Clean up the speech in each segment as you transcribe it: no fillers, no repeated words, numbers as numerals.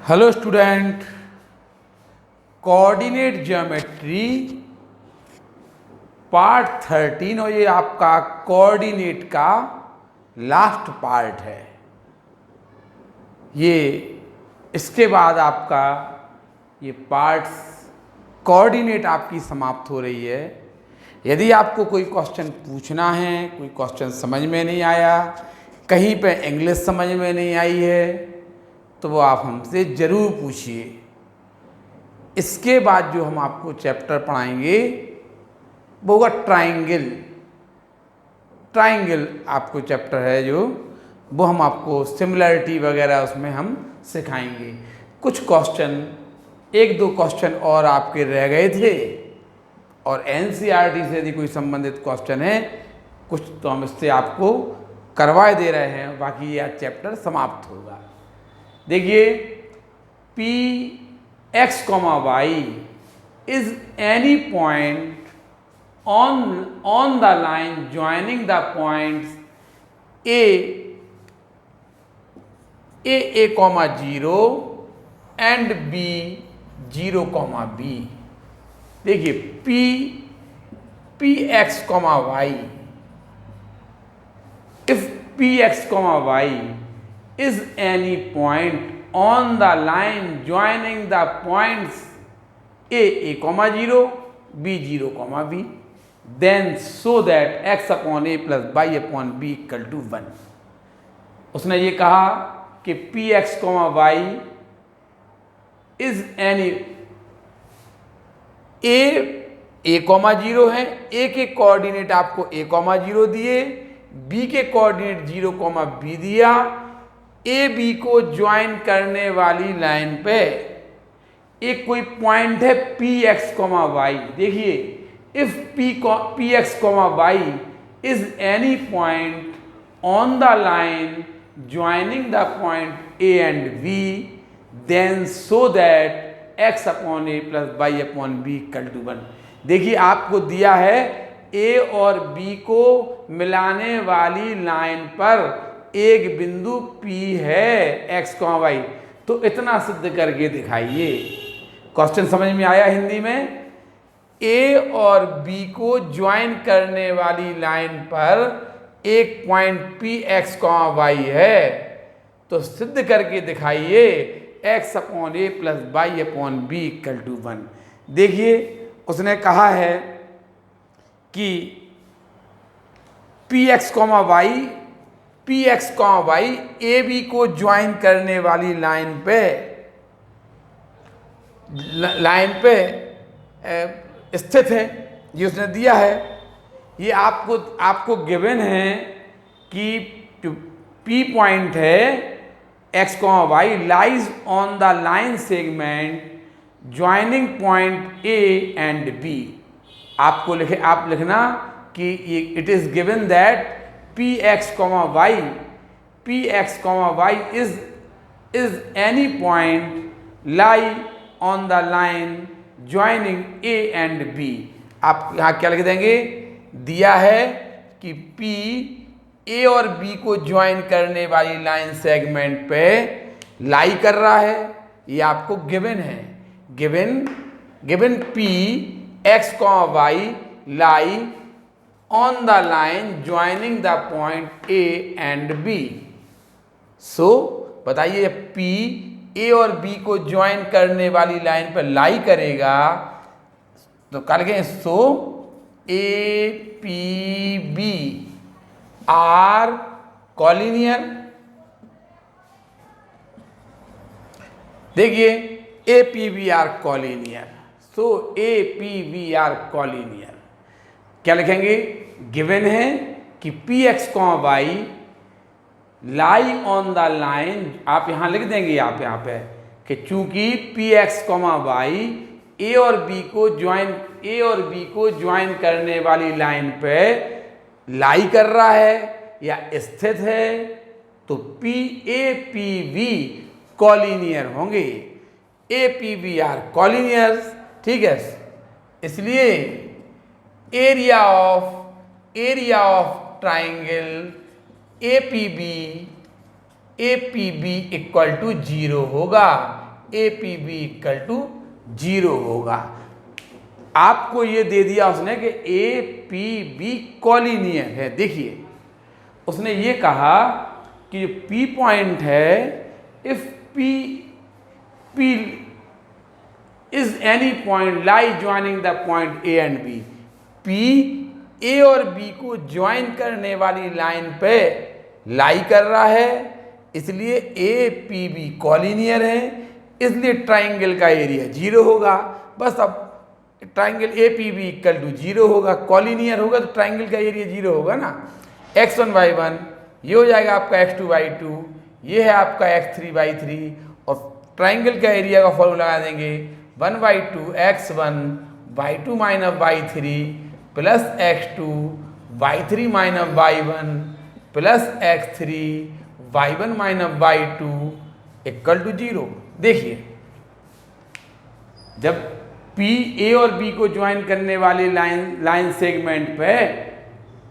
Hello student, coordinate geometry part 13 और ये आपका कोऑर्डिनेट का लास्ट पार्ट है। ये इसके बाद आपका ये पार्ट्स कोऑर्डिनेट आपकी समाप्त हो रही है। यदि आपको कोई क्वेश्चन पूछना है, कोई क्वेश्चन समझ में नहीं आया, कहीं पे इंग्लिश समझ में नहीं आई है, तो वो आप हमसे ज़रूर पूछिए। इसके बाद जो हम आपको चैप्टर पढ़ाएंगे वो होगा ट्राइंगल। ट्राइंगल आपको चैप्टर है जो वो हम आपको सिमिलरिटी वगैरह उसमें हम सिखाएंगे। कुछ क्वेश्चन, एक दो क्वेश्चन और आपके रह गए थे और एनसीईआरटी से यदि कोई संबंधित क्वेश्चन है कुछ तो हम इससे आपको करवाए दे रहे हैं, बाकी यह चैप्टर समाप्त होगा। देखिए, p x comma Y is any point on the line joining the points A comma 0 and B 0 comma B. देखिए, p x comma y, if P x comma y is any point on the line joining the points a comma 0 b 0 comma b, then so that x upon a plus y upon b equal to 1। उसने ये कहा कि P x comma Y is any A comma 0 है, ए के coordinate आपको a comma 0 दिए, b के coordinate 0 comma b दिया, ए बी को ज्वाइन करने वाली लाइन पे एक कोई पॉइंट है पी एक्स कॉमा वाई। देखिए, if P x comma Y is any point on the line joining the point A and B, then so that X upon A plus Y upon B equal to 1। देखिए, आपको दिया है ए और B को मिलाने वाली line पर एक बिंदु P है x कॉमा वाई, तो इतना सिद्ध करके दिखाइए। क्वेश्चन समझ में आया हिंदी में? A और B को ज्वाइन करने वाली लाइन पर एक point P x comma Y है, तो सिद्ध करके दिखाइए x upon A plus Y upon B equal to 1। देखिए, उसने कहा है कि P x comma Y A B को ज्वाइन करने वाली लाइन पे स्थित है। ये उसने दिया है। ये आपको गिवन है कि पी पॉइंट है X comma Y lies on the line segment joining point A and B. आप लिखना कि it is given that P x comma Y is any point lie on the line joining A and B. आप यहाँ क्या लिख देंगे? दिया है कि पी ए और बी को ज्वाइन करने वाली लाइन सेगमेंट पे लाई कर रहा है। ये आपको गिवन है। Given P x comma y lie on the line joining the point A and B। So बताइए, P A और B को ज्वाइन करने वाली लाइन पर लाई करेगा तो क्या लिखेंगे? So A P B are collinear. देखिए, A P B are collinear, so A P B are collinear. क्या लिखेंगे? गिवन है कि P x comma y lie on the line, आप यहां लिख देंगे यहाँ पे कि चूंकि पी एक्स कॉमा वाई ए और बी को ज्वाइन करने वाली लाइन पे लाई कर रहा है या स्थित है, तो पी कॉलिनियर होंगे। A P B are collinear, ठीक है। इसलिए area of triangle A P B equal to 0 होगा। A P B equal to 0 होगा। आपको ये दे दिया उसने कि ए पी बी कॉलिनियर है। देखिए उसने ये कहा कि जो पी पॉइंट है, if P P is any point lie joining the point A and B, P A और बी को ज्वाइन करने वाली लाइन पे लाई कर रहा है, इसलिए ए पी बी कॉलिनियर है, इसलिए ट्राइंगल का एरिया 0 होगा। बस अब triangle A P B equal to 0 होगा, कॉलिनियर होगा तो ट्राइंगल का एरिया 0 होगा ना। x1 y1 ये हो जाएगा आपका x2 y2, ये है आपका x3 y3, और ट्राइंगल का एरिया का फॉर्मूला लगा देंगे 1/2 x1 y2 minus y3 plus x2 y3 minus y1 plus x3 y1 minus y2 equal to 0। देखिए जब P A और B को ज्वाइन करने वाली लाइन सेगमेंट पे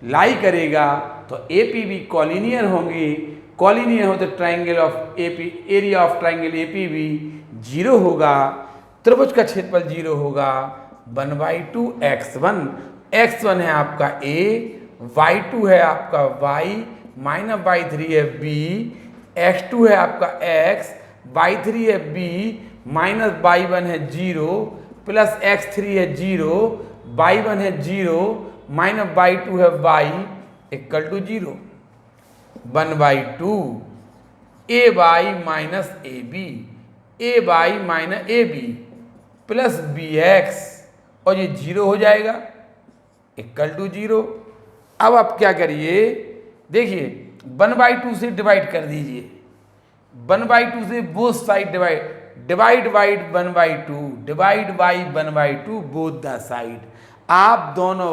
लाई करेगा तो ए पी बी कॉलिनियर होंगी, कॉलिनियर हो तो triangle of A P area of triangle A P B 0 होगा, त्रिभुज का क्षेत्रफल 0 होगा। 1/2 x1, x1 है आपका a, y2 है आपका y माइनस y3 है b, x2 है आपका x, y3 है b माइनस y1 है 0 प्लस x3 है 0, y1 है 0 माइनस y2 है y equal to 0। 1/2 A y minus A B, A y minus A B plus B x, और ये 0 हो जाएगा इक्वल टू 0। अब आप क्या करिए, देखिए 1/2 से डिवाइड कर दीजिए, 1/2 से both side divide by 1/2, divide by 1/2 both the side. आप दोनों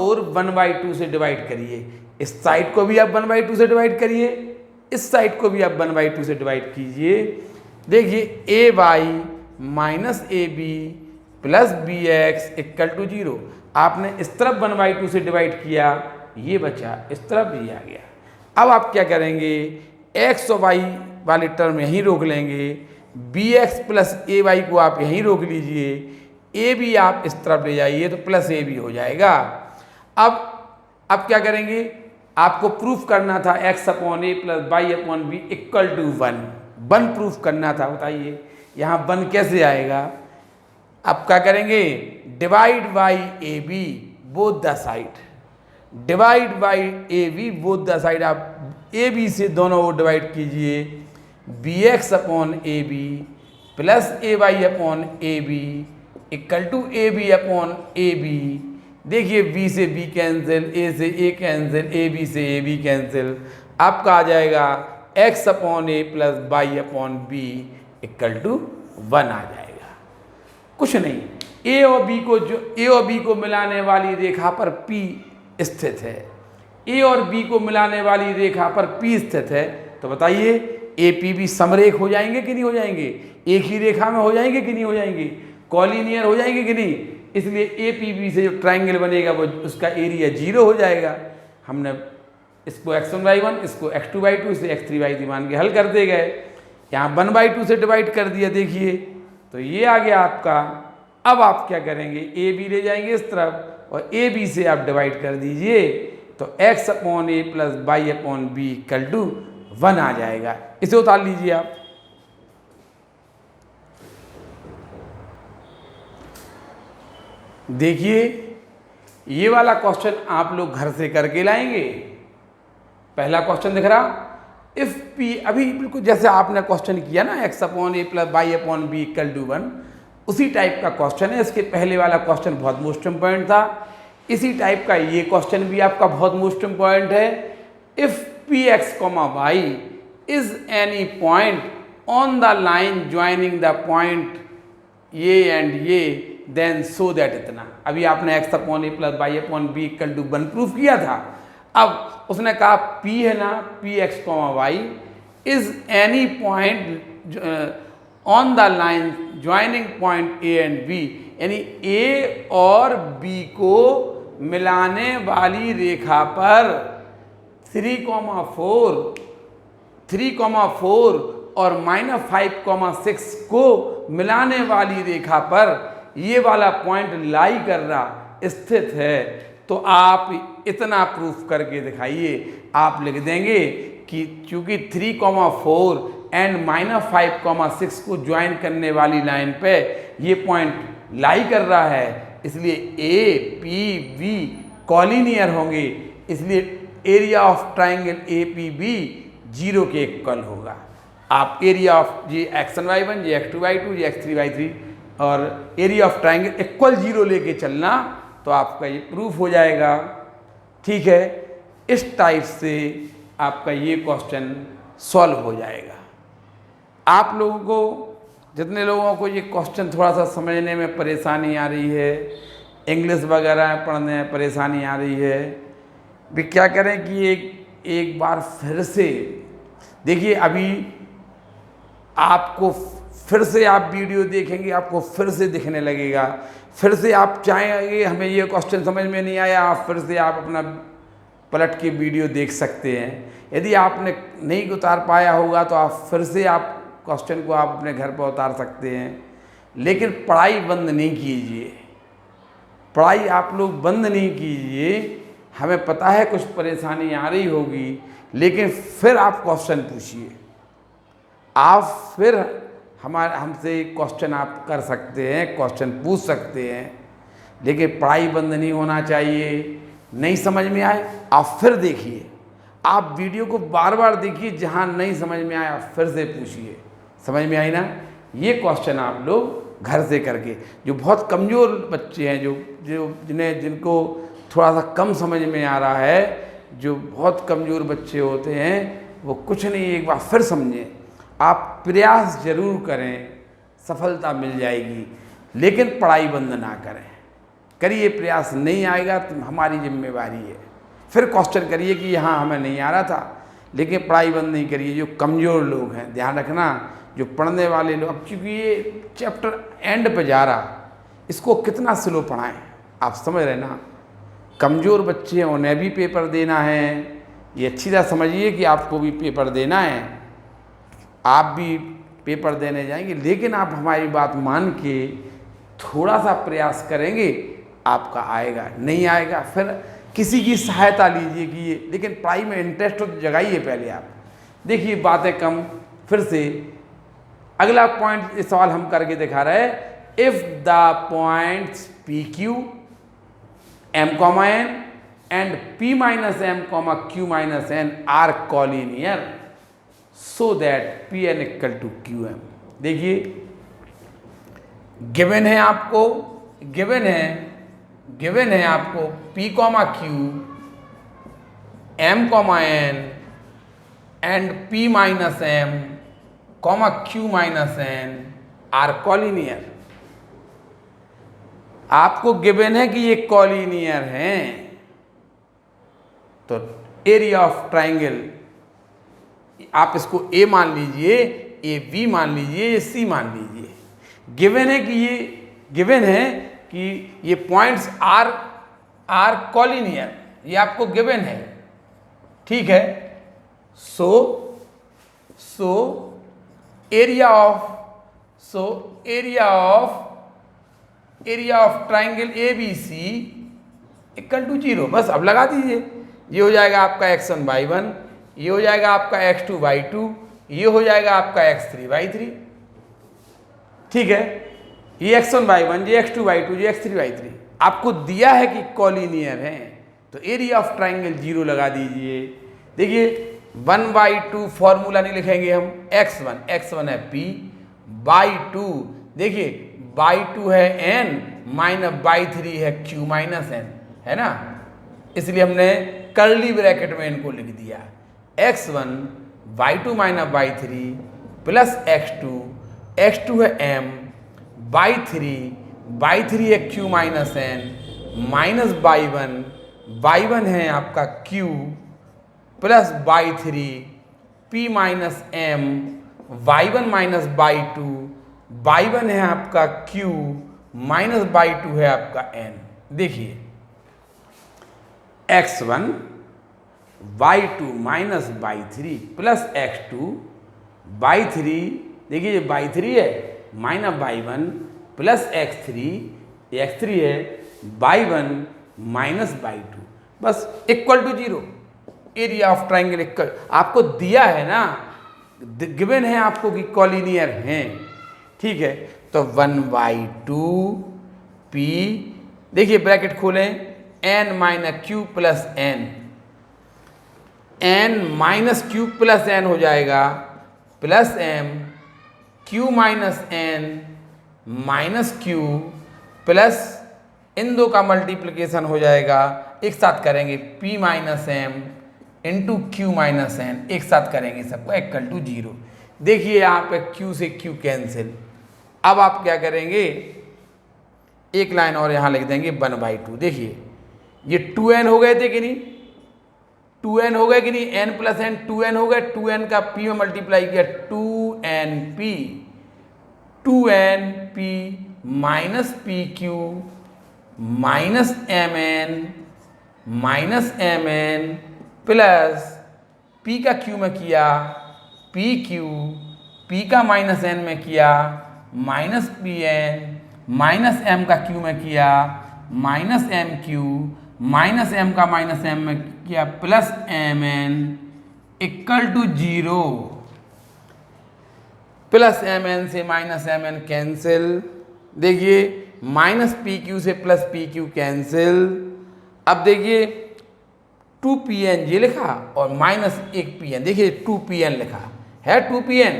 ओर 1/2 से डिवाइड करिए, इस साइड को भी आप 1/2 से डिवाइड करिए, इस साइड को भी आप 1/2 से डिवाइड कीजिए। देखिए a y minus A B plus B x equal to 0। आपने इस तरफ 1/2 से डिवाइड किया, ये बचा, इस तरफ भी आ गया। अब आप क्या करेंगे, एक्स और वाई वाले टर्म यहीं रोक लेंगे, B x plus A Y को आप यहीं रोक लीजिए, ए बी आप इस तरफ ले जाइए तो प्लस ए बी हो जाएगा। अब क्या करेंगे, आपको प्रूफ करना था x upon A plus Y upon B equal to 1 proof करना था। बताइए यहाँ 1 कैसे आएगा। अब क्या करेंगे, divide by A B both the side, divide by A B both the side. आप ए बी से दोनों ओर डिवाइड कीजिए, B x upon A B plus A y upon A B equal to A B upon A B. देखिए B से B cancel, A से A cancel, A B से A B cancel, आपका आ जाएगा x upon A plus Y upon B equal to 1 आ जाएगा। कुछ नहीं, ए और बी को मिलाने वाली रेखा पर P स्थित है, ए और बी को मिलाने वाली रेखा पर P स्थित है, तो बताइए ए पी बी समरेख हो जाएंगे कि नहीं हो जाएंगे, एक ही रेखा में हो जाएंगे कि नहीं हो जाएंगे, कॉलिनियर हो जाएंगे कि नहीं। इसलिए ए पी बी से जो ट्राइंगल बनेगा वो उसका एरिया 0 हो जाएगा। हमने इसको x1 y1, इसको x2 y2, इसे x3 y3 मान के हल कर दे गए। यहाँ 1/2 से डिवाइड कर दिया, देखिए तो ये आ गया आपका। अब आप क्या करेंगे, ए बी ले जाएंगे इस तरफ और ए बी से आप डिवाइड कर दीजिए, तो x upon A plus Y upon B equal to 1 आ जाएगा। इसे उतार लीजिए आप। देखिए ये वाला क्वेश्चन आप लोग घर से करके लाएंगे। पहला क्वेश्चन दिख रहा, इफ पी, अभी बिल्कुल जैसे आपने क्वेश्चन किया ना x upon A plus Y upon B equal to 1, उसी टाइप का क्वेश्चन है। इसके पहले वाला क्वेश्चन बहुत मोस्ट इम्पॉर्टेंट था, इसी टाइप का ये क्वेश्चन भी आपका बहुत मोस्ट इम्पॉर्टेंट है। If P x comma Y is any point on the line joining the point ये एंड ये, देन सो दैट इतना। अभी आपने x upon A plus Y upon B equal to 1 proof किया था। अब उसने कहा P है ना, P x comma Y is any point on the line joining point A and B, यानी ए और बी को मिलाने वाली रेखा पर 3,4 और -5,6 को मिलाने वाली रेखा पर ये वाला पॉइंट लाई कर रहा स्थित है, तो आप इतना प्रूफ करके दिखाइए। आप लिख देंगे कि चूंकि 3,4 एंड -5,6 को ज्वाइन करने वाली लाइन पे ये पॉइंट लाई कर रहा है, इसलिए ए पी बी कॉलिनियर होंगे, इसलिए area of triangle A P B 0 के इक्वल होगा। आप area of ji x1y1, ji x2y2, ji x3y3 और एरिया ऑफ ट्राइंगल इक्वल 0 लेके चलना, तो आपका ये प्रूफ हो जाएगा। ठीक है, इस टाइप से आपका ये क्वेश्चन सॉल्व हो जाएगा। आप लोगों को, जितने लोगों को ये क्वेश्चन थोड़ा सा समझने में परेशानी आ रही है, इंग्लिश वगैरह पढ़ने में परेशानी आ रही है, भी क्या करें कि एक बार फिर से देखिए। अभी आपको फिर से आप वीडियो देखेंगे, आपको फिर से दिखने लगेगा, फिर से आप चाहेंगे हमें ये क्वेश्चन समझ में नहीं आया, आप फिर से आप अपना पलट के वीडियो देख सकते हैं। यदि आपने नहीं उतार पाया होगा तो आप फिर से आप क्वेश्चन को आप अपने घर पर उतार सकते हैं, लेकिन पढ़ाई बंद नहीं कीजिए, पढ़ाई आप लोग बंद नहीं कीजिए। हमें पता है कुछ परेशानी आ रही होगी, लेकिन फिर आप क्वेश्चन पूछिए, आप फिर हमसे क्वेश्चन आप कर सकते हैं, क्वेश्चन पूछ सकते हैं, लेकिन पढ़ाई बंद नहीं होना चाहिए। नहीं समझ में आए आप फिर देखिए, आप वीडियो को बार बार देखिए, जहाँ नहीं समझ में आया फिर से पूछिए। समझ में आई ना? ये क्वेश्चन आप लोग घर से करके, जो बहुत कमज़ोर बच्चे हैं, जिनको थोड़ा सा कम समझ में आ रहा है, जो बहुत कमज़ोर बच्चे होते हैं, वो कुछ नहीं, एक बार फिर समझें। आप प्रयास जरूर करें, सफलता मिल जाएगी, लेकिन पढ़ाई बंद ना करें। करिए, प्रयास नहीं आएगा तो हमारी जिम्मेवारी है। फिर क्वेश्चन करिए कि यहाँ हमें नहीं आ रहा था, लेकिन पढ़ाई बंद नहीं करिए। जो कमज़ोर लोग हैं, ध्यान रखना, जो पढ़ने वाले लोग, अब चूँकि ये चैप्टर एंड पे जा रहा, इसको कितना स्लो पढ़ाएं, आप समझ रहे ना। कमज़ोर बच्चे हैं, उन्हें भी पेपर देना है, ये अच्छी तरह समझिए कि आपको भी पेपर देना है, आप भी पेपर देने जाएंगे, लेकिन आप हमारी बात मान के थोड़ा सा प्रयास करेंगे, आपका आएगा। नहीं आएगा फिर किसी की सहायता लीजिए कि ये, लेकिन पढ़ाई में इंटरेस्ट तो जगाइए पहले आप। देखिए बातें कम, फिर से अगला पॉइंट, इस सवाल हम करके दिखा रहे हैं। If the points P Q M comma N and P minus M comma Q minus N are collinear so that P N equal to Q M. देखिए गिवन है आपको, गिवन है आपको P comma Q M comma N and P minus M comma Q minus N are collinear. आपको given है कि ये collinear हैं, तो एरिया ऑफ ट्राइंगल आप इसको A मान लीजिए, ए बी मान लीजिए, ये C मान लीजिए। गिवन है कि ये, गिवन है कि ये पॉइंट्स आर कॉलिनियर, ये आपको गिवन है। ठीक है, so area of triangle A B C equal to 0। बस अब लगा दीजिए, ये हो जाएगा आपका x1y1, ये हो जाएगा आपका x2y2, ये हो जाएगा आपका x3y3। ठीक है, ये x1y1, ये x2y2, ये x3y3 आपको दिया है कि कॉलिनियर है, तो एरिया ऑफ ट्राइंगल 0 लगा दीजिए। देखिए 1/2 फॉर्मूला नहीं लिखेंगे हम, x1 है p बाई 2, देखिए बाई 2 है n माइनस बाई 3 है q माइनस n, है ना, इसलिए हमने कर्ली ब्रैकेट में इनको लिख दिया। x1 by 2 minus by 3 plus x2 है m बाई 3 है q minus n minus by 1 है आपका q plus by 3 p minus m y1 minus by 1 है आपका q माइनस बाई 2 है आपका n। देखिए x1 y2 minus by 3 plus x2 by 3, देखिए ये बाई 3 है माइनस बाई 1 प्लस x3 है बाई 1 माइनस बाई 2, बस equal to 0। Area of triangle equal, आपको दिया है ना, गिवन है आपको कि कॉलिनियर हैं, ठीक है। तो 1/2 p, देखिए ब्रैकेट खोलें, n minus q plus n, n minus q plus n हो जाएगा plus m q minus n minus q plus इन दो का मल्टीप्लिकेशन हो जाएगा, एक साथ करेंगे p minus m into q minus n, एक साथ करेंगे सबको इक्वल टू 0। देखिए यहाँ पे q से q कैंसिल। अब आप क्या करेंगे, एक लाइन और यहाँ लिख देंगे 1/2। देखिए ये 2n हो गए थे कि नहीं, 2n हो गए कि नहीं, n प्लस n 2n हो गए, 2n का p में मल्टीप्लाई किया 2np minus pq minus mn plus p का q में किया pq, p का माइनस n में किया माइनस pn, माइनस m का q में किया माइनस mq, माइनस m का माइनस m में किया plus mn equal to 0। Plus mn से माइनस mn कैंसिल, देखिए माइनस pq से प्लस pq कैंसिल। अब देखिए 2pn ये लिखा और माइनस 1pn, देखिए 2pn लिखा है 2pn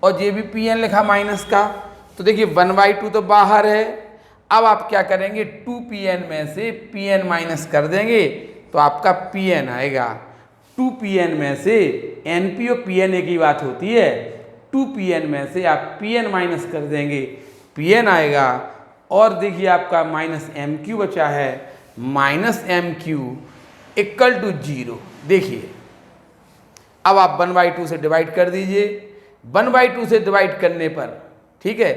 और ये भी pn लिखा माइनस का, तो देखिए 1/2 तो बाहर है। अब आप क्या करेंगे, 2pn में से pn माइनस कर देंगे तो आपका pn आएगा। 2pn में से np और pn एक ही बात होती है, 2pn में से आप pn माइनस कर देंगे, pn आएगा। और देखिए आपका माइनस mq बचा है, माइनस mq इक्वल टू 0। देखिए अब आप 1/2 से डिवाइड कर दीजिए, 1/2 से डिवाइड करने पर, ठीक है,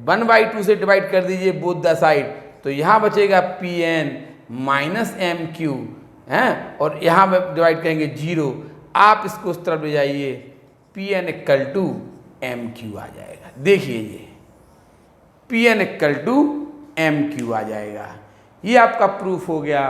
1/2 से डिवाइड कर दीजिए बोथ द साइड, तो यहाँ बचेगा pn माइनस mq हैं, और यहाँ में डिवाइड करेंगे 0। आप इसको उस तरफ ले जाइए, pn इक्वल टू mq आ जाएगा। देखिए ये pn इक्वल टू mq आ जाएगा, ये आपका प्रूफ हो गया,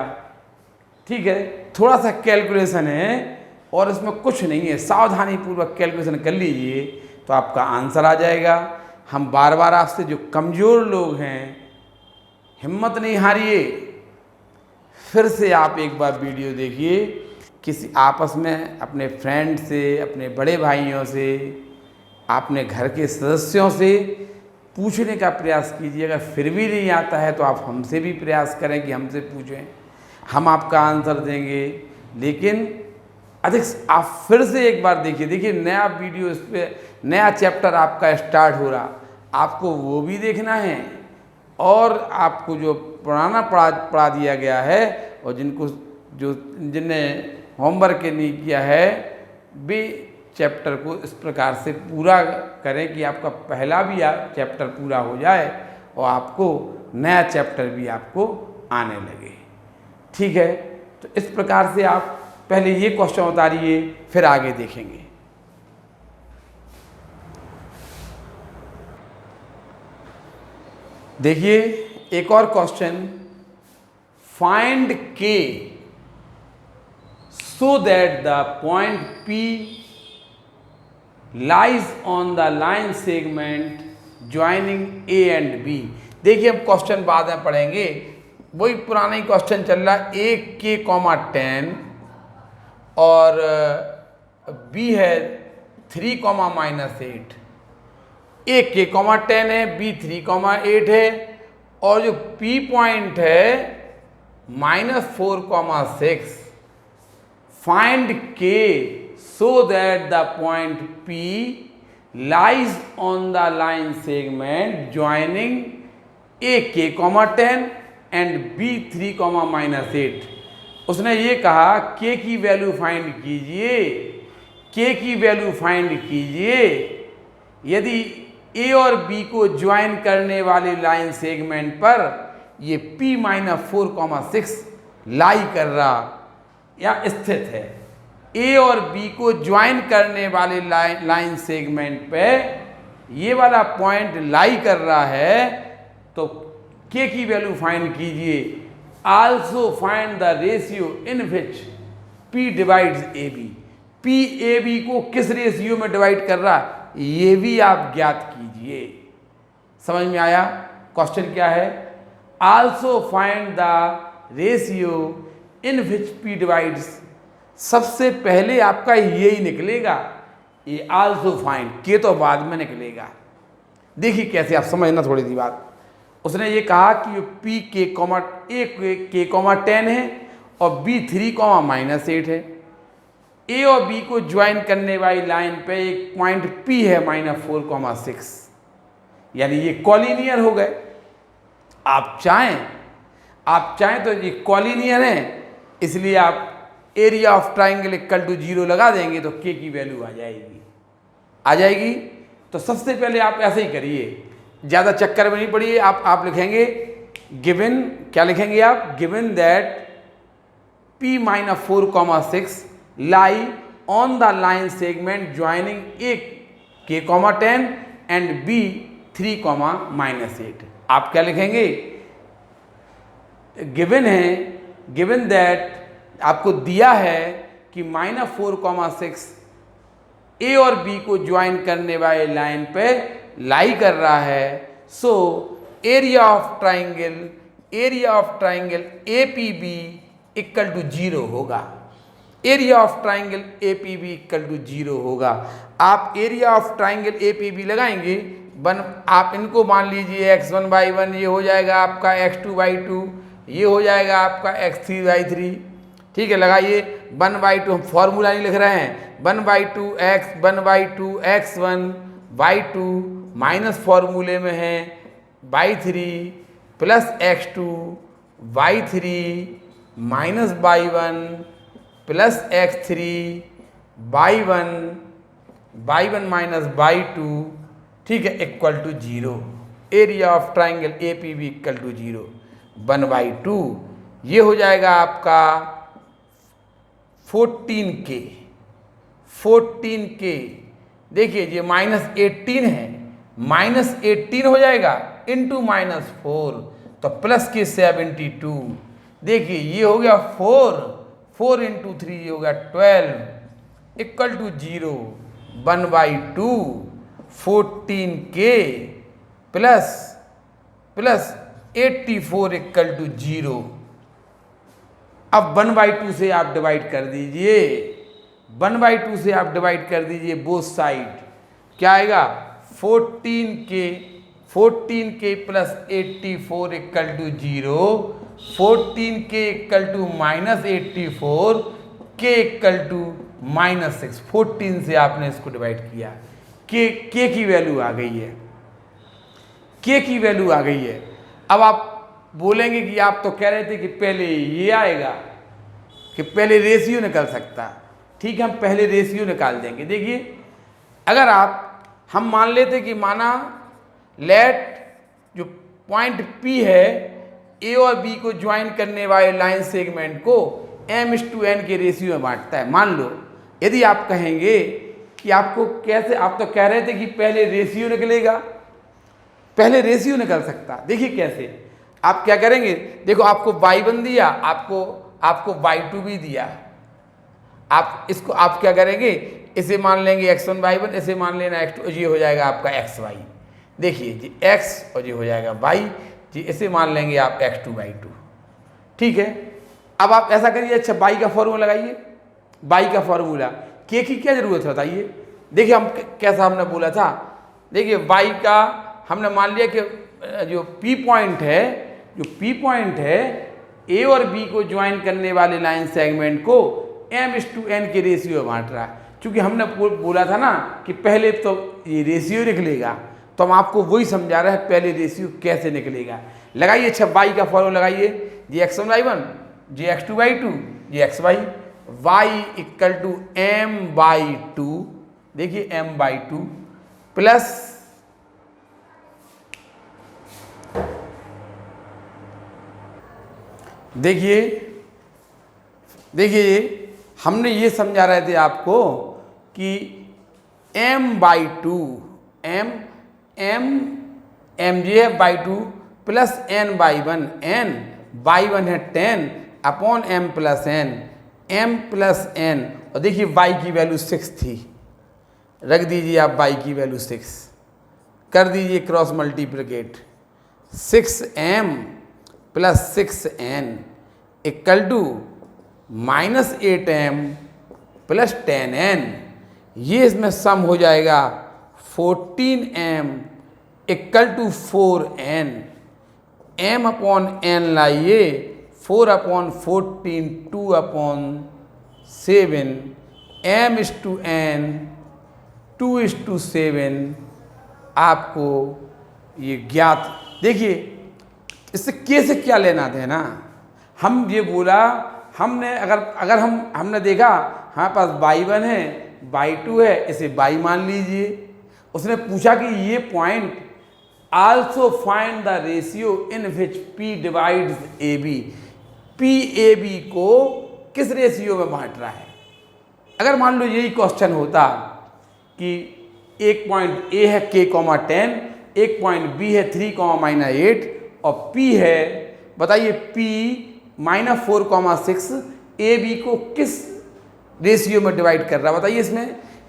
ठीक है। थोड़ा सा कैलकुलेशन है और इसमें कुछ नहीं है, सावधानी पूर्वक कैलकुलेशन कर लीजिए तो आपका आंसर आ जाएगा। हम बार बार आपसे, जो कमज़ोर लोग हैं, हिम्मत नहीं हारिए, फिर से आप एक बार वीडियो देखिए, किसी आपस में अपने फ्रेंड से, अपने बड़े भाइयों से, अपने घर के सदस्यों से पूछने का प्रयास कीजिए। अगर फिर भी नहीं आता है तो आप हमसे भी प्रयास करें कि हमसे पूछें, हम आपका आंसर देंगे। लेकिन अधिक आप फिर से एक बार देखिए, देखिए नया वीडियो, इस पर नया चैप्टर आपका स्टार्ट हो रहा, आपको वो भी देखना है और आपको जो पुराना पढ़ा दिया गया है और जिनने होमवर्क नहीं किया है, वे चैप्टर को इस प्रकार से पूरा करें कि आपका पहला भी चैप्टर पूरा हो जाए और आपको नया चैप्टर भी आपको आने लगे, ठीक है। तो इस प्रकार से आप पहले ये क्वेश्चन उतारिए, फिर आगे देखेंगे। देखिए एक और question, find k so that the point P lies on the line segment joining A and B। देखिए हम क्वेश्चन बाद में पढ़ेंगे, वही पुराना ही क्वेश्चन चल रहा है, A k, 10 और B है 3, -8। A k, 10 है, B 3, 8 है और जो P पॉइंट है -4, 6। Find k so that the point P lies on the line segment joining A k, 10 and B 3, -8। उसने ये कहा k की वैल्यू फाइंड कीजिए, k की वैल्यू फाइंड कीजिए यदि A और B को ज्वाइन करने वाले लाइन सेगमेंट पर ये P -4, 6 लाई कर रहा या स्थित है। ए और बी को ज्वाइन करने वाले लाइन सेगमेंट पे ये वाला पॉइंट लाई कर रहा है, तो के की वैल्यू फाइंड कीजिए। Also find the ratio in which P divides A B. P A B को किस रेशियो में डिवाइड कर रहा है ये भी आप ज्ञात कीजिए। समझ में आया? क्वेश्चन क्या है? Also find the ratio in which P divides. सबसे पहले आपका यही निकलेगा, ये आल्सो फाइंड, के तो बाद में निकलेगा। देखिए कैसे, आप समझना थोड़ी सी बात। उसने ये कहा कि पी के कॉमा ए के कॉमा 10 है और बी 3 कॉमा -8 है। ए और बी को ज्वाइन करने वाली लाइन पे एक पॉइंट पी है -4,6, यानी ये कॉलिनियर हो गए। आप चाहें तो ये कॉलिनियर है, इसलिए आप area of triangle equal to 0 लगा देंगे तो के की वैल्यू आ जाएगी। तो सबसे पहले आप ऐसे ही करिए, ज़्यादा चक्कर में नहीं पड़िए। आप लिखेंगे गिवन, क्या लिखेंगे आप? Given that P -4,6 lie on the line segment joining A K, 10 and B 3, -8। आप क्या लिखेंगे? गिवन दैट आपको दिया है कि -4,6 ए और बी को ज्वाइन करने वाले लाइन पे लाई कर रहा है। So area of triangle A P B equal to 0 होगा। Area of triangle A P B equal to 0 होगा। आप area of triangle A P B लगाएंगे, आप इनको मान लीजिए x1/1, ये हो जाएगा आपका x2/2, ये हो जाएगा आपका x3/3। ठीक है, लगाइए 1/2, हम फॉर्मूला नहीं लिख रहे हैं। 1/2 x1/2 माइनस फॉर्मूले में है y3 plus x2/3 minus y1 plus x3/1 minus y2, ठीक है, equal to 0। Area of triangle A P B equal to 0। 1/2 ये हो जाएगा आपका 14K। देखिए ये -18 है, -18 हो जाएगा इंटू -4 तो प्लस के 72। देखिए ये हो गया 4 इंटू 3 ये हो गया 12 equal to 0। 1/2 14K plus 84 equal to 0। अब 1/2 से आप डिवाइड कर दीजिए, 1/2 से आप डिवाइड कर दीजिए बोथ साइड। क्या आएगा? 14K plus 84 equal to 0। 14K equal to -84, K equal to -6। 14 से आपने इसको डिवाइड किया, K की वैल्यू आ गई है, K की वैल्यू आ गई है। अब आप बोलेंगे कि आप तो कह रहे थे कि पहले ये आएगा, कि पहले रेशियो निकल सकता। ठीक है, हम पहले रेशियो निकाल देंगे। देखिए अगर हम मान लेते कि माना लेट जो पॉइंट P है A और B को ज्वाइन करने वाले लाइन सेगमेंट को m/n के रेशियो में बांटता है। मान लो यदि आप कहेंगे कि आपको कैसे, आप तो कह रहे थे कि पहले रेशियो निकलेगा, पहले रेशियो निकल सकता। देखिए कैसे, आप क्या करेंगे? देखो आपको y1 दिया, आपको y2 भी दिया। आप इसको आप क्या करेंगे? इसे मान लेंगे x1/1, इसे मान लेना x2, ये हो जाएगा आपका xy। देखिए जी x और ये हो जाएगा y जी, इसे मान लेंगे आप x2/2। ठीक है, अब आप ऐसा करिए। अच्छा y का फॉर्मूला लगाइए, y का फॉर्मूला। k की क्या जरूरत है बताइए? देखिए हम कैसा हमने बोला था, देखिए y का हमने मान लिया कि जो P पॉइंट है A और B को ज्वाइन करने वाले लाइन सेगमेंट को m/n के रेशियो बांट रहा है। क्योंकि हमने बोला था ना कि पहले तो ये रेशियो निकलेगा, तो हम आपको वही समझा रहे हैं पहले रेशियो कैसे निकलेगा। लगाइए। अच्छा y का फॉर्मूला लगाइए, जी x1/1, जी x2/2, जी xy। y equal to m/2, देखिए m/2 प्लस देखिए हमने ये समझा रहे थे आपको कि m/2 m जे है बाई 2 प्लस n/1 n/1 है 10 अपॉन m प्लस n और देखिए y की वैल्यू 6 थी, रख दीजिए आप y की वैल्यू 6, कर दीजिए cross multiply, 6m plus 6n equal to minus 8m plus 10n, ये इसमें सम हो जाएगा 14m equal to 4n, m upon n लाइए 4/14 2/7 m/n 2:7 आपको ये ज्ञात। देखिए इससे के से क्या लेना देना, हम ये बोला हमने अगर हमने देखा हमारे पास y1 है y2 है, इसे y मान लीजिए। उसने पूछा कि ये point also find the ratio in which p divides AB, p AB को किस रेशियो में बांट रहा है। अगर मान लो यही क्वेश्चन होता कि एक पॉइंट A है k,10, एक पॉइंट B है 3,-8 और P है बताइए P -4,6 AB को किस रेशियो में डिवाइड कर रहा है बताइए।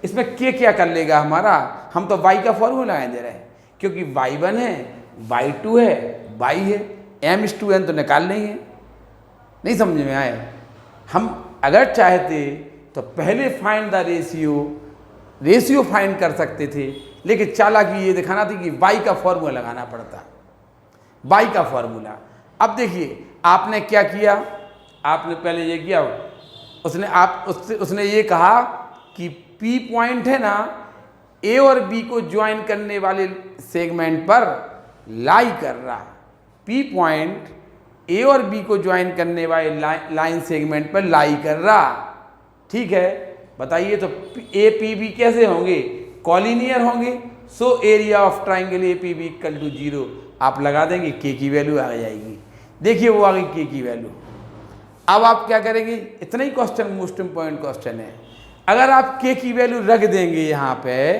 इसमें k क्या कर लेगा हमारा, हम तो y का फॉर्मूला दे रहे हैं क्योंकि y1 है y2 है y है, m/n तो निकाल लेंगे। नहीं समझ में आए, हम अगर चाहते तो पहले फाइंड द रेशियो फाइंड कर सकते थे, लेकिन चालाकी ये दिखाना थी कि y का फॉर्मूला लगाना पड़ता, y का फॉर्मूला। अब देखिए आपने क्या किया, आपने पहले ये किया, उसने ये कहा कि P पॉइंट है ना A और B को ज्वाइन करने वाले सेगमेंट पर लाई कर रहा, P पॉइंट A और B को ज्वाइन करने वाले लाइन सेगमेंट पर लाई कर रहा। ठीक है, बताइए तो APB कैसे होंगे, कॉलिनियर होंगे। So area of triangle APB equal to 0 आप लगा देंगे, k की वैल्यू आ जाएगी। देखिए वो आ गई k की वैल्यू। अब आप क्या करेंगे, इतना ही क्वेश्चन मोस्ट इंपॉर्टेंट क्वेश्चन है। अगर आप k की वैल्यू रख देंगे, यहाँ पे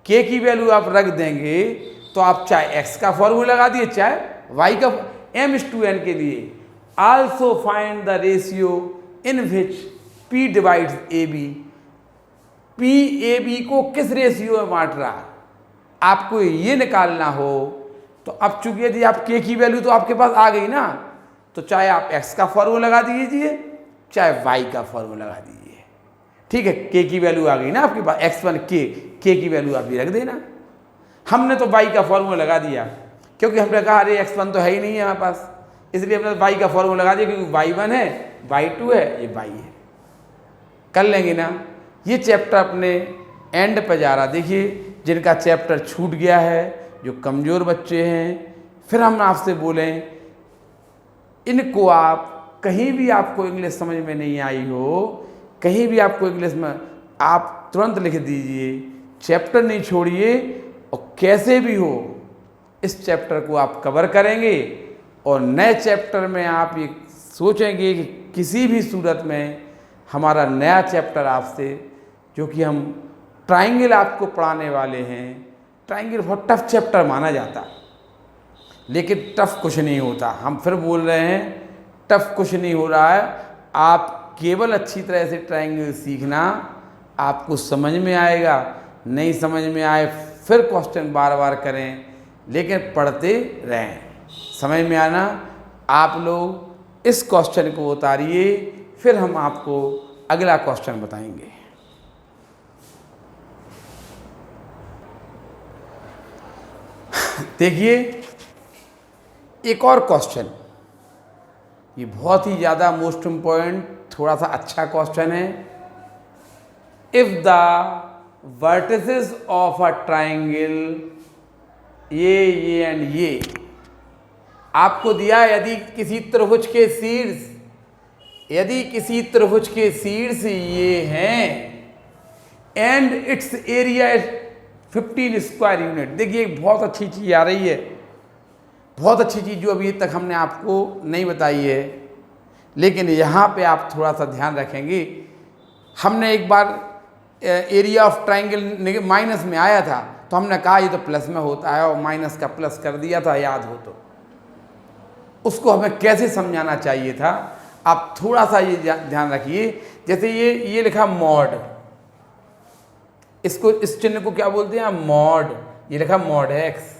k की वैल्यू आप रख देंगे तो आप चाहे x का फॉर्मूला लगा दिए चाहे y का, m/n के लिए also find the ratio in which p divides AB, p AB को किस रेशियो में बांट रहा, आपको ये निकालना हो तो अब चूंकि यदि आप k की वैल्यू तो आपके पास आ गई ना, तो चाहे आप x का फॉर्मूला लगा दीजिए चाहे y का फॉर्मूला लगा दीजिए। ठीक है, k की वैल्यू आ गई ना आपके पास, x1 k की वैल्यू आप भी रख देना। हमने तो y का फॉर्मूला लगा दिया क्योंकि हमने कहा अरे x1 तो है ही नहीं है हमारे पास, इसलिए हमने y का फॉर्मूला लगा दिया क्योंकि y1 है y2 है ये y है। कर लेंगे ना, ये चैप्टर अपने एंड पे जा रहा। देखिए जिनका चैप्टर छूट गया है, जो कमज़ोर बच्चे हैं, फिर हम आपसे बोलें इनको आप कहीं भी आपको इंग्लिश समझ में नहीं आई हो, कहीं भी आपको इंग्लिश में, आप तुरंत लिख दीजिए, चैप्टर नहीं छोड़िए और कैसे भी हो इस चैप्टर को आप कवर करेंगे और नए चैप्टर में आप ये सोचेंगे कि किसी भी सूरत में हमारा नया चैप्टर आपसे, जो कि हम ट्राइंगल आपको पढ़ाने वाले हैं। ट्राइंगल बहुत टफ चैप्टर माना जाता, लेकिन टफ कुछ नहीं होता। हम फिर बोल रहे हैं टफ कुछ नहीं हो रहा है, आप केवल अच्छी तरह से ट्राइंगल सीखना, आपको समझ में आएगा। नहीं समझ में आए फिर क्वेश्चन बार बार करें, लेकिन पढ़ते रहें। समझ में आना, आप लोग इस क्वेश्चन को उतारिए, फिर हम आपको अगला क्वेश्चन बताएंगे। देखिए एक और क्वेश्चन, ये बहुत ही ज़्यादा मोस्ट इम्पॉर्टेंट, थोड़ा सा अच्छा क्वेश्चन है। If the vertices of a triangle, ये एंड ये आपको दिया, यदि किसी त्रिभुज के शीर्ष, यदि किसी त्रिभुज के शीर्ष ये हैं and it's area 15 square unit. देखिए एक बहुत अच्छी चीज़ आ रही है, बहुत अच्छी चीज़ जो अभी तक हमने आपको नहीं बताई है। लेकिन यहाँ पे आप थोड़ा सा ध्यान रखेंगे, हमने एक बार एरिया ऑफ ट्राइंगल माइनस में आया था तो हमने कहा ये तो प्लस में होता है और माइनस का प्लस कर दिया था, याद हो तो। उसको हमें कैसे समझाना चाहिए था, आप थोड़ा सा ये ध्यान रखिए। जैसे ये लिखा मॉड, इसको, इस चिन्ह को क्या बोलते हैं, मॉड। ये लिखा मॉड एक्स।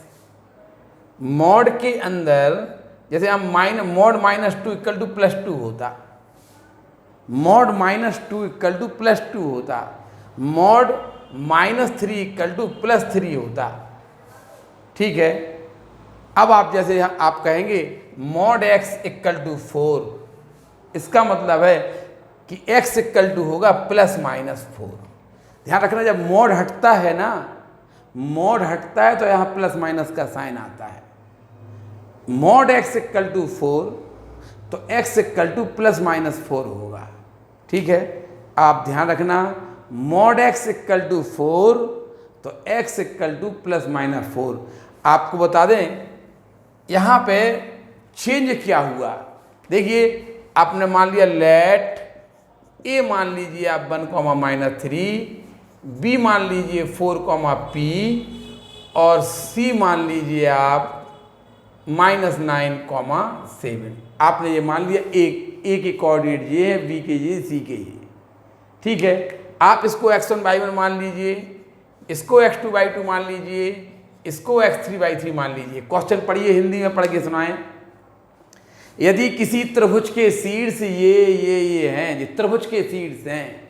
मॉड के अंदर जैसे हम मॉड -2 इक्वल टू +2 होता, मॉड -2 इक्वल टू +2 होता, मॉड -3 इक्वल टू +3 होता। ठीक है। अब आप जैसे आप कहेंगे मॉड x इक्वल टू 4, इसका मतलब है कि x इक्वल टू होगा +-4। ध्यान रखना, जब मॉड हटता है ना, मॉड हटता है तो यहाँ प्लस का साइन आता है। मॉड x इक्वल टू 4 तो x इक्वल टू +-4 होगा। ठीक है, आप ध्यान रखना, मॉड x इक्वल टू 4 तो x इक्वल टू +-4। आपको बता दें यहाँ पे चेंज क्या हुआ। देखिए, आपने मान लिया लेट a मान लीजिए आप 1, -3, b मान लीजिए 4, p और c मान लीजिए आप -9, 7। आपने ये मान लिया a के कोऑर्डिनेट ये है, b के ये, c के ये। ठीक है, आप इसको x1/1 मान लीजिए, इसको x2/2 मान लीजिए, इसको x3/3 मान लीजिए। क्वेश्चन पढ़िए, हिंदी में पढ़ के सुनाएं। यदि किसी त्रिभुज के शीर्ष ये हैं, ये त्रिभुज के शीर्ष हैं,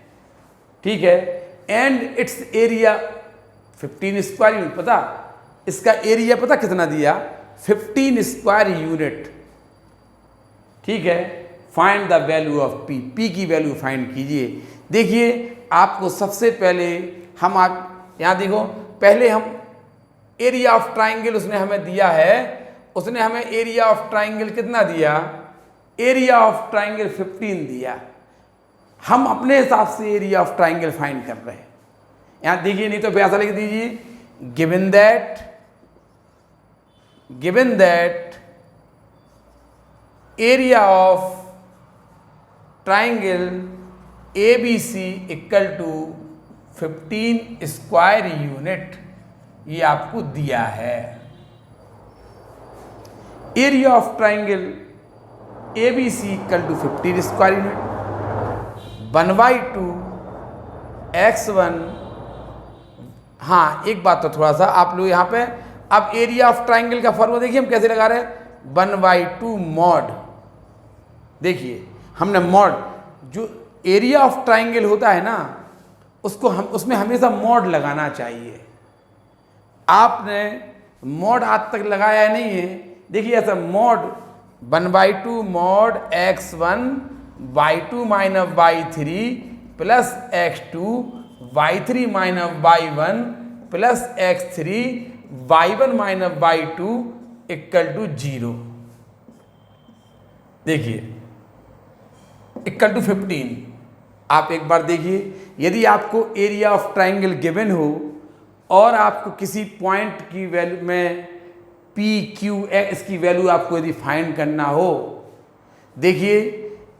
ठीक है, and it's area 15 square unit, पता इसका एरिया पता कितना दिया, 15 स्क्वायर यूनिट। ठीक है, find the value of p, p की वैल्यू फाइंड कीजिए। देखिए, आपको सबसे पहले आप यहाँ देखो, पहले हम एरिया ऑफ ट्राइंगल उसने हमें दिया है, उसने हमें एरिया ऑफ ट्राइंगल कितना दिया, एरिया ऑफ ट्राइंगल 15 दिया। हम अपने हिसाब से एरिया ऑफ ट्राइंगल फाइंड कर रहे हैं। यहाँ देखिए, नहीं तो ऐसा लिख दीजिए, given that area of triangle ABC equal to 15 square unit, ये आपको दिया है। Area of triangle ABC equal to 15 square unit, 1/2 x1। हाँ, एक बात तो थोड़ा सा आप लोग यहाँ पे, अब एरिया ऑफ ट्राइंगल का फॉर्मूला देखिए हम कैसे लगा रहे हैं, 1/2 मॉड। देखिए, हमने मॉड, जो एरिया ऑफ ट्राइंगल होता है ना, उसको हम उसमें हमेशा मॉड लगाना चाहिए। आपने मॉड आज तक लगाया नहीं है। देखिए, ऐसा mod 1/2 mod x1/2 - y3 plus x2 y3 - y1 plus x3 y1 - y2 equal to 0। देखिए, इक्वल टू 15। आप एक बार देखिए, यदि आपको एरिया ऑफ ट्राइंगल गिवन हो और आपको किसी पॉइंट की वैल्यू में P, Q, X की वैल्यू आपको यदि फाइंड करना हो, देखिए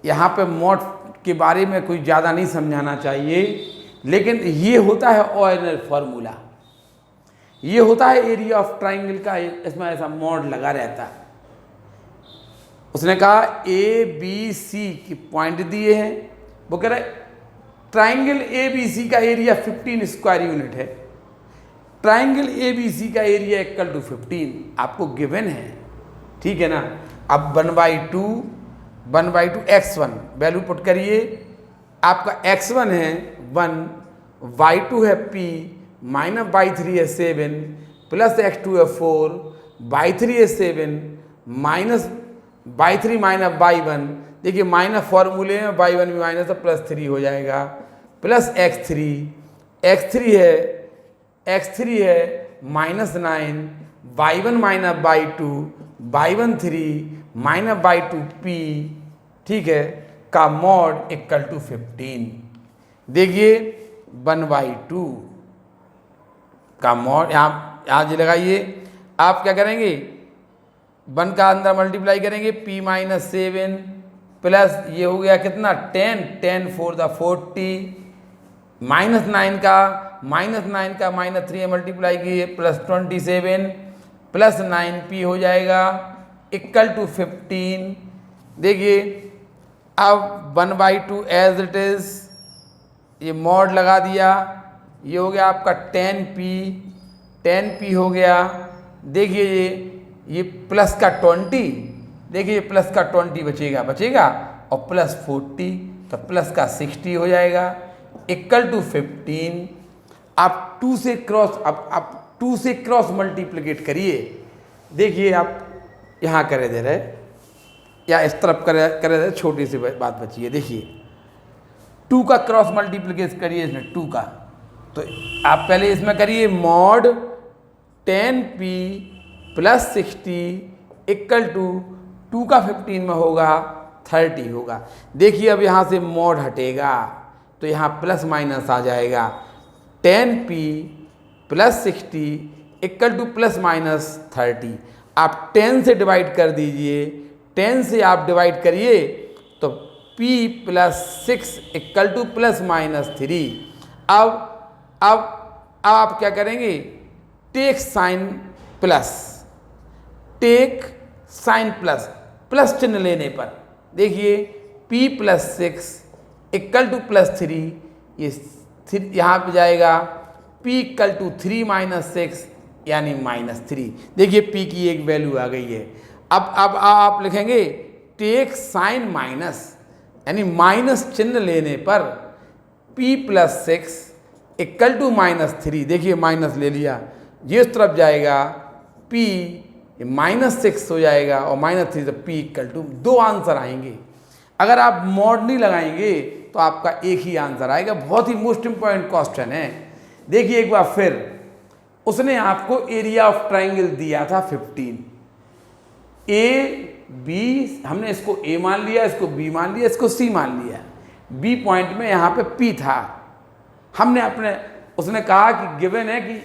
यहाँ पे मॉड के बारे में कोई ज़्यादा नहीं समझाना चाहिए, लेकिन ये होता है ऑर्डिनल फार्मूला, ये होता है एरिया ऑफ ट्राइंगल का, इसमें ऐसा मॉड लगा रहता है। उसने कहा ABC की पॉइंट दिए हैं, वो कह रहे ट्राइंगल ABC का एरिया 15 स्क्वायर यूनिट है, ट्राइंगल ABC का एरिया इक्वल टू 15 आपको गिवन है। ठीक है ना। अब 1/2 x1 वैल्यू पुट करिए, आपका x1 है 1, y2 है p, -y3 है 7, प्लस x2 है 4, y3 है 7, -y3 - y1। देखिए, माइनस फॉर्मूले में y1 भी माइनस तो +3 हो जाएगा, प्लस x3 है -9, y1 - y2, y1 3 - y2 p, ठीक है, का मॉड इक्वल टू 15। देखिए, 1/2 का मॉड यहाँ जी लगाइए। आप क्या करेंगे, 1 का अंदर मल्टीप्लाई करेंगे, p - 7 प्लस ये हो गया कितना 10, 10 4 द 40, -9 का -3 मल्टीप्लाई कीजिए प्लस 27 प्लस 9p हो जाएगा इक्वल टू 15। देखिए अब 1/2 एज इट इज़, ये मॉड लगा दिया, ये हो गया आपका 10p हो गया। देखिए ये प्लस का 20, देखिए प्लस का 20 बचेगा और प्लस 40 तो प्लस का 60 हो जाएगा इक्वल टू 15। आप 2 से क्रॉस, अब आप 2 से क्रॉस मल्टीप्लिकेट करिए। देखिए आप यहाँ करे दे रहे या इस तरफ करे दे, छोटी सी बात बची है। देखिए 2 का क्रॉस मल्टीप्लिकेशन करिए इसमें 2 का, तो आप पहले इसमें करिए mod 10p plus 60 equal to 2 का 15 में होगा 30 होगा। देखिए अब यहाँ से मॉड हटेगा तो यहाँ प्लस माइनस आ जाएगा, 10p plus 60 equal two plus minus 30। आप 10 से डिवाइड कर दीजिए, 10 से आप डिवाइड करिए तो p plus 6 equal two plus minus 3। अब आप क्या करेंगे, टेक साइन प्लस प्लस चिन्ह लेने पर देखिए p plus 6 equal two plus 3, ये यहाँ पे जाएगा p इक्वल टू 3 माइनस 6 यानी -3। देखिए p की एक वैल्यू आ गई है। अब आप लिखेंगे टेक साइन माइनस, यानी माइनस चिन्ह लेने पर p प्लस 6 इक्वल टू -3। देखिए माइनस ले लिया, ये इस तरफ जाएगा p -6 हो जाएगा और -3 तो p इक्वल टू 2 आंसर आएंगे। अगर आप मॉड नहीं लगाएंगे तो आपका एक ही आंसर आएगा। बहुत ही मोस्ट इम्पॉर्टेंट क्वेश्चन है। देखिए एक बार फिर, उसने आपको एरिया ऑफ ट्राइंगल दिया था 15, ए बी, हमने इसको ए मान लिया, इसको बी मान लिया, इसको सी मान लिया। बी पॉइंट में यहाँ पे पी था, हमने उसने कहा कि गिवन है कि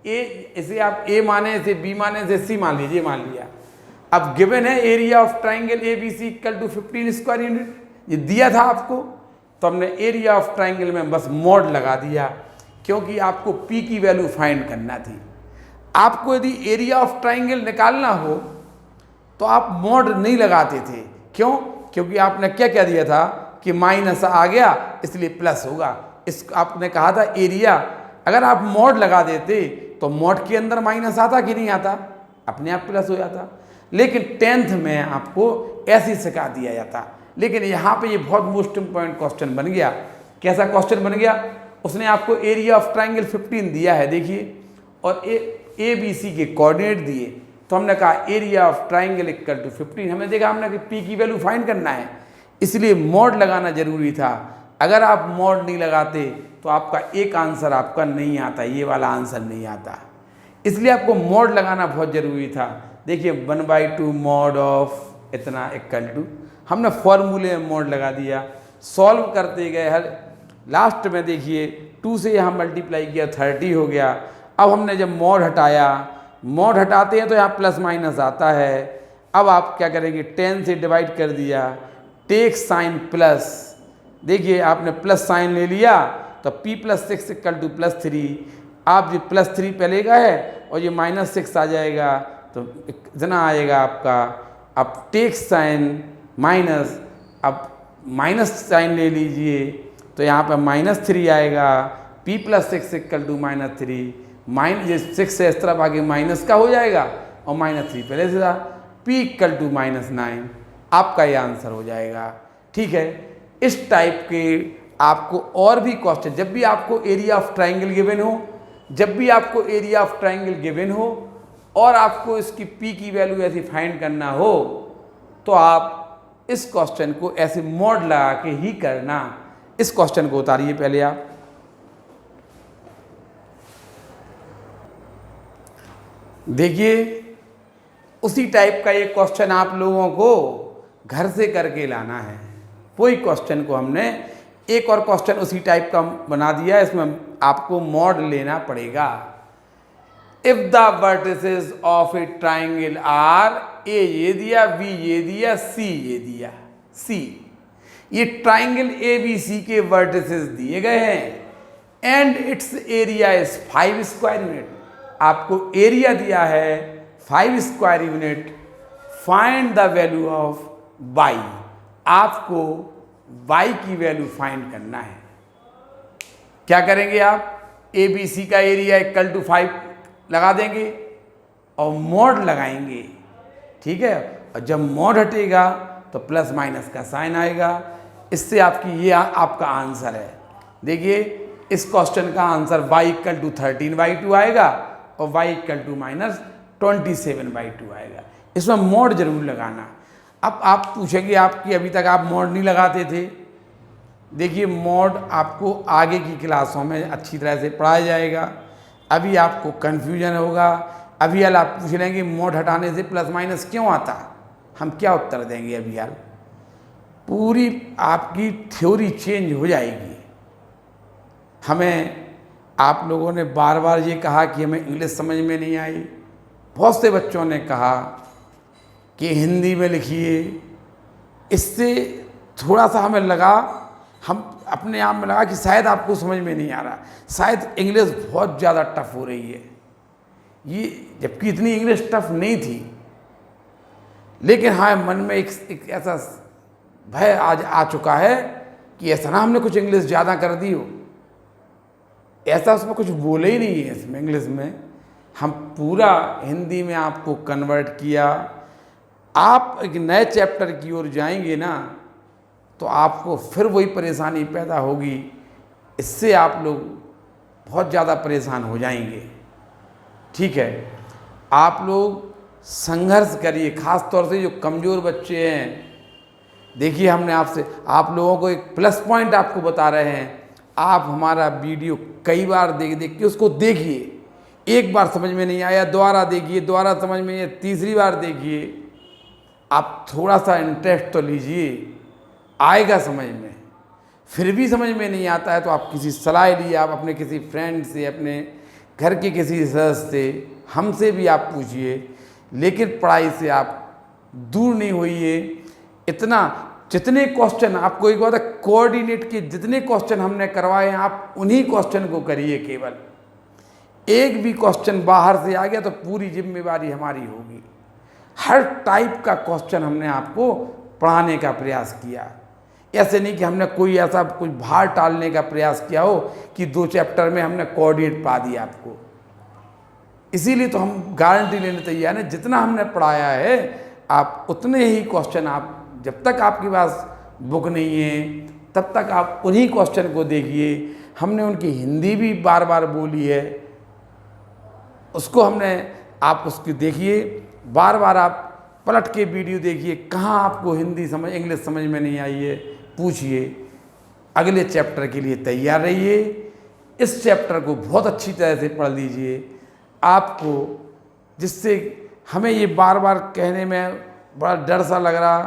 ए, इसे आप ए माने, इसे बी माने, इसे सी मान लीजिए, मान लिया। अब गिवन है area of triangle A B C equal to 15 square unit, ये दिया था आपको, तो हमने एरिया ऑफ ट्राइंगल में बस मॉड लगा दिया, क्योंकि आपको पी की वैल्यू फाइंड करना थी। आपको यदि एरिया ऑफ ट्राइंगल निकालना हो तो आप मॉड नहीं लगाते थे। क्यों? क्योंकि आपने क्या दिया था कि माइनस आ गया इसलिए प्लस होगा। आपने कहा था एरिया, अगर आप मॉड लगा देते तो मॉड के अंदर माइनस आता कि नहीं आता, अपने आप प्लस हो जाता। लेकिन 10th में आपको ऐसे सिखा दिया जाता। लेकिन यहाँ पे ये बहुत मोस्ट इम्पॉर्टेंट क्वेश्चन बन गया। कैसा क्वेश्चन बन गया? उसने आपको एरिया ऑफ ट्राइंगल 15 दिया है, देखिए, और ए बी सी के कोऑर्डिनेट दिए, तो हमने कहा area of triangle equal to 15। हमने देखा हमने कि पी की वैल्यू फाइंड करना है, इसलिए मॉड लगाना जरूरी था। अगर आप मॉड नहीं लगाते तो आपका एक आंसर आपका नहीं आता, ये वाला आंसर नहीं आता, इसलिए आपको मॉड लगाना बहुत ज़रूरी था। देखिए 1/2 मॉड ऑफ इतना इक्वल टू, हमने फॉर्मूले में मॉड लगा दिया, सॉल्व करते गए, हर लास्ट में देखिए 2 से यहाँ मल्टीप्लाई किया 30 हो गया। अब हमने जब मॉड हटाया, मॉड हटाते हैं तो यहाँ प्लस माइनस आता है। अब आप क्या करेंगे, 10 से डिवाइड कर दिया, टेक साइन प्लस, देखिए आपने प्लस साइन ले लिया तो p plus 6 equal two plus 3। आप ये प्लस 3 पहले का है और ये -6 आ जाएगा, तो इतना आएगा आपका। अब टेक साइन माइनस, अब माइनस साइन ले लीजिए तो यहाँ पर -3 आएगा, p प्लस 6 इक्वल टू -3, ये 6 से इस तरफ आगे माइनस का हो जाएगा और -3 पहले से था, p इक्वल टू -9, आपका ये आंसर हो जाएगा। ठीक है, इस टाइप के आपको और भी क्वेश्चन, जब भी आपको एरिया ऑफ ट्राइंगल गिवन हो, जब भी आपको एरिया ऑफ ट्राइंगल गिवन हो और आपको इसकी p की वैल्यू ऐसी फाइंड करना हो, तो आप इस क्वेश्चन को ऐसे मॉड लगा के ही करना। इस क्वेश्चन को उतारिए पहले आप, देखिए उसी टाइप का ये क्वेश्चन आप लोगों को घर से करके लाना है। वही क्वेश्चन को हमने एक और क्वेश्चन उसी टाइप का बना दिया, इसमें आपको मॉड लेना पड़ेगा। If the vertices of a triangle are, A ये दिया, बी ये दिया, सी ये दिया, सी ये ट्राइंगल ABC के वर्टिसेस दिए गए हैं and it's area is 5 square unit. आपको एरिया दिया है 5 square unit. Find the value of y। आपको y की वैल्यू फाइंड करना है। क्या करेंगे आप? ABC का एरिया इक्वल टू 5 लगा देंगे और मॉड लगाएंगे, ठीक है। और जब मॉड हटेगा तो प्लस माइनस का साइन आएगा। इससे ये आपका आंसर है। देखिए इस क्वेश्चन का आंसर y इक्वल टू 13/2 आएगा और y इक्वल टू माइनस 27/2 आएगा। इसमें मॉड जरूर लगाना। अब आप पूछेंगे आपकी अभी तक आप मॉड नहीं लगाते थे। देखिए मॉड आपको आगे की क्लासों में अच्छी तरह से पढ़ाया जाएगा। अभी आपको कन्फ्यूजन होगा। अभी हाल आप पूछ लेंगे मॉड हटाने से प्लस माइनस क्यों आता, हम क्या उत्तर देंगे? अभी हाल पूरी आपकी थ्योरी चेंज हो जाएगी। हमें आप लोगों ने बार बार ये कहा कि हमें इंग्लिश समझ में नहीं आई। बहुत से बच्चों ने कहा कि हिंदी में लिखिए। इससे थोड़ा सा हमें लगा, हम अपने आप में लगा कि शायद आपको समझ में नहीं आ रहा, शायद इंग्लिश बहुत ज़्यादा टफ हो रही है। ये जबकि इतनी इंग्लिश टफ नहीं थी, लेकिन हाँ मन में एक ऐसा भय आज आ चुका है कि ऐसा ना हमने कुछ इंग्लिश ज़्यादा कर दी हो। ऐसा उसमें कुछ बोले ही नहीं है। इसमें इंग्लिश में हम पूरा हिंदी में आपको कन्वर्ट किया। आप एक नए चैप्टर की ओर जाएंगे ना तो आपको फिर वही परेशानी पैदा होगी। इससे आप लोग बहुत ज़्यादा परेशान हो जाएंगे, ठीक है। आप लोग संघर्ष करिए, ख़ास तौर से जो कमज़ोर बच्चे हैं। देखिए हमने आप लोगों को एक प्लस पॉइंट आपको बता रहे हैं। आप हमारा वीडियो कई बार देख के उसको देखिए। एक बार समझ में नहीं आया दोबारा देखिए, दोबारा समझ में आया तीसरी बार देखिए। आप थोड़ा सा इंटरेस्ट तो लीजिए, आएगा समझ में। फिर भी समझ में नहीं आता है तो आप किसी सलाह लिए, आप अपने किसी फ्रेंड से, अपने घर के किसी सदस्य से, हमसे भी आप पूछिए। लेकिन पढ़ाई से आप दूर नहीं होइए। इतना जितने क्वेश्चन आपको एक बात है, कोऑर्डिनेट के जितने क्वेश्चन हमने करवाए हैं आप उन्हीं क्वेश्चन को करिए। केवल एक भी क्वेश्चन बाहर से आ गया तो पूरी जिम्मेवारी हमारी होगी। हर टाइप का क्वेश्चन हमने आपको पढ़ाने का प्रयास किया। ऐसे नहीं कि हमने कोई ऐसा कुछ भार टालने का प्रयास किया हो कि 2 चैप्टर में हमने कोऑर्डिनेट पढ़ा दिया आपको। इसीलिए तो हम गारंटी लेने तैयार हैं, जितना हमने पढ़ाया है आप उतने ही क्वेश्चन आप, जब तक आपके पास बुक नहीं है तब तक आप उन्हीं क्वेश्चन को देखिए। हमने उनकी हिंदी भी बार बार बोली है, उसको हमने आप उसकी देखिए, बार बार आप पलट के वीडियो देखिए। कहाँ आपको हिंदी समझ इंग्लिश समझ में नहीं आई है पूछिए। अगले चैप्टर के लिए तैयार रहिए। इस चैप्टर को बहुत अच्छी तरह से पढ़ लीजिए आपको, जिससे हमें ये बार बार कहने में बड़ा डर सा लग रहा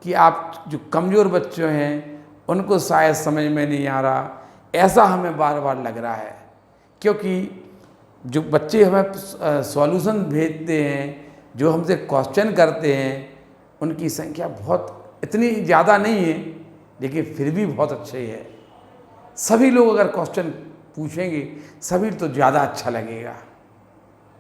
कि आप जो कमज़ोर बच्चे हैं उनको शायद समझ में नहीं आ रहा, ऐसा हमें बार बार लग रहा है। क्योंकि जो बच्चे हमें सॉल्यूशन भेजते हैं, जो हमसे क्वेश्चन करते हैं, उनकी संख्या बहुत इतनी ज़्यादा नहीं है, लेकिन फिर भी बहुत अच्छे है। सभी लोग अगर क्वेश्चन पूछेंगे सभी तो ज़्यादा अच्छा लगेगा।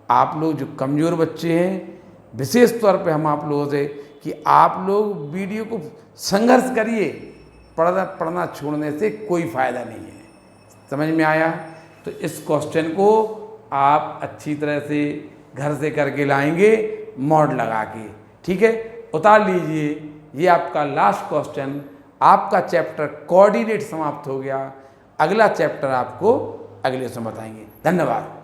आप लोग जो कमज़ोर बच्चे हैं, विशेष तौर पे हम आप लोगों से कि आप लोग वीडियो को संघर्ष करिए। पढ़ना छोड़ने से कोई फ़ायदा नहीं है। समझ में आया? तो इस क्वेश्चन को आप अच्छी तरह से घर से करके लाएंगे मॉड लगा के, ठीक है। उतार लीजिए। ये आपका लास्ट क्वेश्चन, आपका चैप्टर कोऑर्डिनेट समाप्त हो गया। अगला चैप्टर आपको अगले समय बताएंगे। धन्यवाद।